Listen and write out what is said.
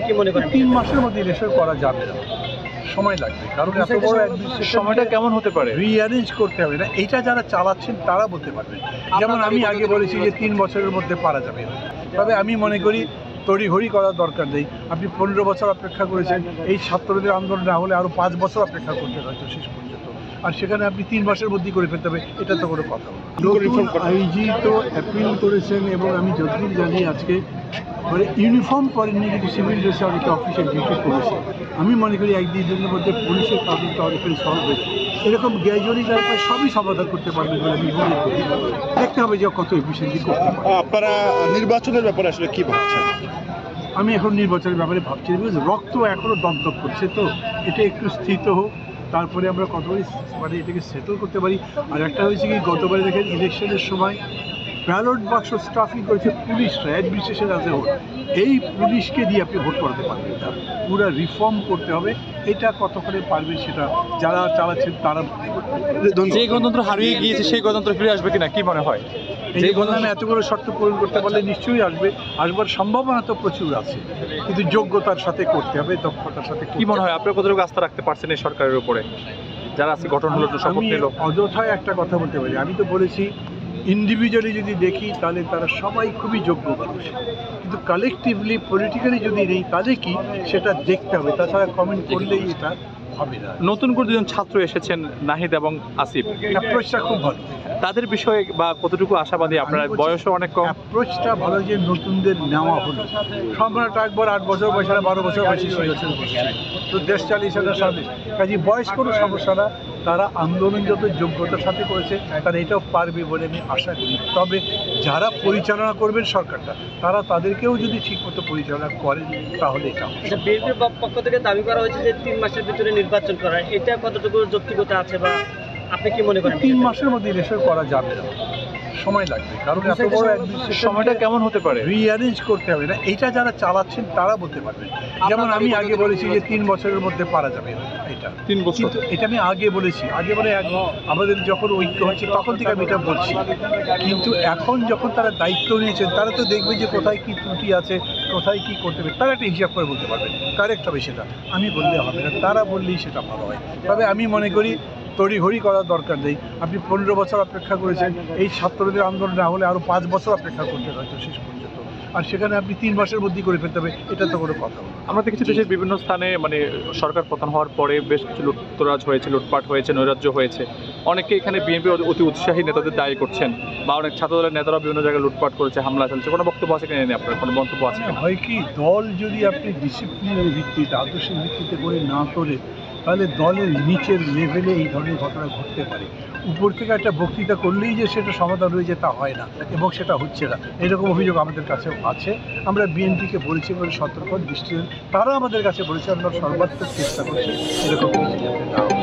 কি মনে করেন? 3 মাসের মধ্যে ইলেকশন করা যাবে না, সময় লাগবে। কারণ এত বড় সময়টা কেমন হতে পারে? রিঅ্যারেঞ্জ করতে হবে না, এটা যারা চালাচ্ছেন তারা বলতে পারবেন। যেমন আমি আগে বলেছি যে 3 বছরের মধ্যে পারা যাবে, তবে আমি মনে করি তড়িঘড়ি করার দরকার নেই। আপনি 15 বছর অপেক্ষা করেছেন, এই ছাত্রদের আন্দোলন না হলে আরও 5 বছর অপেক্ষা করতে হয়তো শেষ পর্যন্ত, আর সেখানে আপনি 3 মাসের মধ্যেই করে ফেলতে হবে, এটা তো কোনো কথা না। নতুন আইজি তো অ্যাপিল করেছেন, এবং আমি যতদূর জানি আজকে মানে ইউনিফর্ম করেননি, কিন্তু সিভিল ড্রেসে অনেকে অফিসিয়াল ডিউটি করেছে। আমি মনে করি 1-2 দিনের মধ্যে পুলিশের তদন্ত অনেকখানি সলভ হয়েছে, এরকম গ্র্যাজুয়ালি যারা সবই সমাধান করতে পারবে বলে আমি মনে করি। দেখতে হবে যে কত এফিসিয়েন্টলি করতে পারে। আপনারা নির্বাচনের ব্যাপারে আসলে কি ভাবছেন? আমি এখন নির্বাচনের ব্যাপারে ভাবছি, বিকজ রক্ত এখনও দগদগ করছে, তো এটা একটু স্থিত হোক, তারপরে আমরা কতবারই মানে এটাকে সেটেল করতে পারি। আর একটা হয়েছে কি, গতবারে দেখেন ইলেকশনের সময় ব্যালট বাক্স স্টাফিং করেছে পুলিশরা, অ্যাডমিনিস্ট্রেশন আছে হোক, এই পুলিশকে দিয়ে আপনি ভোট করাতে পারবেন না, পুরো রিফর্ম করতে হবে। এটা কতক্ষণে পারবে সেটা যারা চালাচ্ছেন তারা বুঝতে পারবে। যে গণতন্ত্র হারিয়ে গিয়েছে সেই গণতন্ত্র ফিরে আসবে কিনা কি মনে হয়? যে গণতন্ত্র এতগুলো শর্ত পূরণ করতে পারলে নিশ্চয়ই আসবে, আসবার সম্ভাবনা তো প্রচুর আছে, কিন্তু যোগ্যতার সাথে করতে হবে, দক্ষতার সাথে। কি মনে হয় আপনার কতটুকু আস্থা রাখতে পারছেন এই সরকারের উপরে, যারা আজকে গঠন হলো, শপথ আমি নিল? অযথায় একটা কথা বলতে পারি, আমি তো বলেছি ইন্ডিভিজুয়ালি যদি দেখি তাহলে তারা সবাই খুবই যোগ্য মানুষ, কিন্তু কালেকটিভলি পলিটিক্যালি যদি নেই তাহলে কি সেটা দেখতে হবে, তাছাড়া কমেন্ট করলেই এটা হবে না। নতুন করে দুজন ছাত্র এসেছেন, নাহিদ এবং আসিফ, অ্যাপ্রোচটা খুব ভালো, তাদের বিষয়ে বা কতটুকু আশাবাদী? আপনার বয়সও অনেক কম। অ্যাপ্রোচটা ভালো যে নতুনদের নেওয়া হলো। সম্রাট আকবর 8 বছর বয়স, 12 বছর বয়সী হয়েছেন, তো দেশ চালিয়েছে তার সাথে, কাজে বয়স কোনো সমস্যা না। তারা আন্দোলন যত যোগ্যতার সাথে করেছে তারা এটাও পারবে বলে আমি আশা করি। তবে যারা পরিচালনা করবেন সরকারটা, তারা তাদেরকেও যদি ঠিকমতো পরিচালনা করেন তাহলে এটা হবে। বিএনপির পক্ষ থেকে দাবি করা হয়েছে যে 3 মাসের ভিতরে নির্বাচন করা, এটা কতটুকু যৌক্তিকতা আছে বা আপনি কি মনে করেন? 3 মাসের মধ্যে ইলেকশন করা যাবে না, সময় লাগবে। কারণ এত বড় সময়টা কেমন হতে পারে? রিঅ্যারেঞ্জ করতে হবে না, এটা যারা চালাচ্ছেন তারা বলতে পারবেন। যেমন আমি আগে বলেছি যে 3 বছরের মধ্যে পারা যাবে, এটা 3 বছর। কিন্তু এটা আমি আগে বলেছি, আগে বলে আমাদের যখন ঐক্য হচ্ছে তখন থেকে আমি এটা বলছি, কিন্তু এখন যখন তারা দায়িত্ব নিয়েছেন তারা তো দেখবে যে কোথায় কি ত্রুটি আছে, কোথায় কি করতে হবে, তারা একটা হিসাব করে বলতে পারবেন, কারেক্ট হবে সেটা। আমি বললে হবে না, তারা বললেই সেটা ভালো হয়। তবে আমি মনে করি তড়িঘড়ি করার দরকার নেই। আপনি 15 বছর অপেক্ষা করেছেন, এই ছাত্রদের আন্দোলন না হলে আরও 5 বছর অপেক্ষা করতে হয়তো শেষ পর্যন্ত, আর সেখানে আপনি 3 মাসের মধ্যেই করে ফেলতে হবে, এটা তো কোনো কথা না। আমরা দেখেছি দেশের বিভিন্ন স্থানে মানে সরকার পতন হওয়ার পরে বেশ কিছু লুটতরাজ হয়েছে, লুটপাট হয়েছে, নৈরাজ্য হয়েছে। অনেকে এখানে বিএনপি অতি উৎসাহী নেতাদের দায়ী করছেন, বা অনেক ছাত্রদলের নেতারা বিভিন্ন জায়গায় লুটপাট করেছে, হামলা চলছে। কোনো বক্তব্য আছে কিনা নিয়ে আপনার কোনো মন্তব্য আছে? হয় কি, দল যদি আপনি ডিসিপ্লিনের ভিত্তিতে, আদর্শের ভিত্তিতে করে না তোলে, তাহলে দলের নিচের লেভেলে এই ধরনের ঘটনা ঘটতে পারে। উপর থেকে একটা বক্তৃতা করলেই যে সেটা সমাধান হয়ে যায় তা হয় না, এবং সেটা হচ্ছে না, এরকম অভিযোগ আমাদের কাছেও আছে। আমরা বিএনপিকে বলেছি বলে সতর্ক দৃষ্টি, তারা আমাদের কাছে বলেছে, আমরা সর্বাত্মক চেষ্টা করছি এরকম কিছু যাতে না হয়।